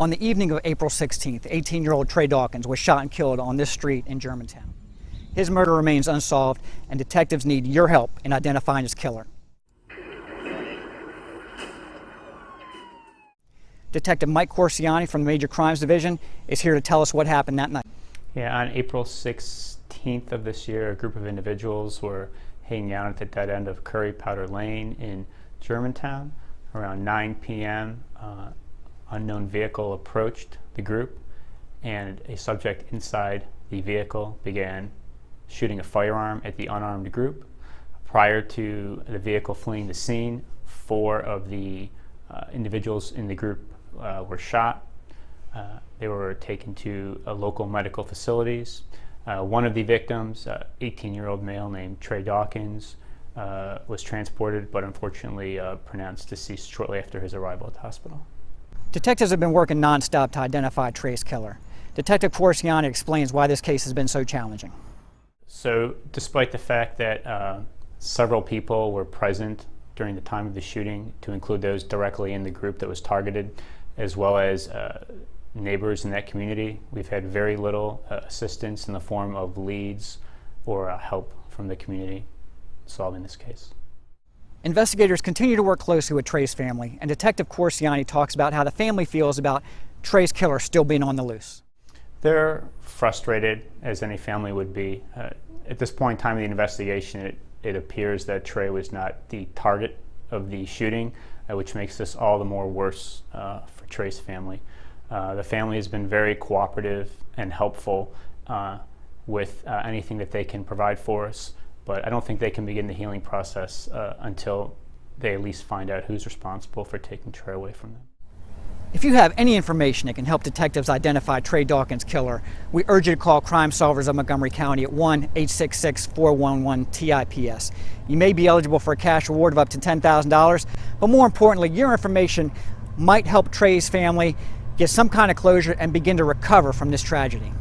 On the evening of April 16th, 18-year-old Tray Dawkins was shot and killed on this street in Germantown. His murder remains unsolved, and detectives need your help in identifying his killer. Detective Mike Corsiani from the Major Crimes Division is here to tell us what happened that night. Yeah, on April 16th of this year, a group of individuals were hanging out at the dead end of Curry Powder Lane in Germantown. Around 9 p.m., unknown vehicle approached the group, and a subject inside the vehicle began shooting a firearm at the unarmed group. Prior to the vehicle fleeing the scene, 4 of the individuals in the group were shot. They were taken to local medical facilities. One of the victims, 18-year-old male named Tray Dawkins, was transported but unfortunately pronounced deceased shortly after his arrival at the hospital. Detectives have been working nonstop to identify Trey's killer. Detective Corsiani explains why this case has been so challenging. So, despite the fact that several people were present during the time of the shooting, to include those directly in the group that was targeted, as well as neighbors in that community, we've had very little assistance in the form of leads or help from the community solving this case. Investigators continue to work closely with Treys Family, and Detective Corsiani talks about how the family feels about Trey's killer still being on the loose. They're frustrated, as any family would be. At this point in time in the investigation, it appears that Trey was not the target of the shooting, which makes this all the more worse for Trey's family. The family has been very cooperative and helpful with anything that they can provide for us, but I don't think they can begin the healing process until they at least find out who's responsible for taking Trey away from them. If you have any information that can help detectives identify Tray Dawkins' killer, we urge you to call Crime Solvers of Montgomery County at 1-866-411-TIPS. You may be eligible for a cash reward of up to $10,000, but more importantly, your information might help Trey's family get some kind of closure and begin to recover from this tragedy.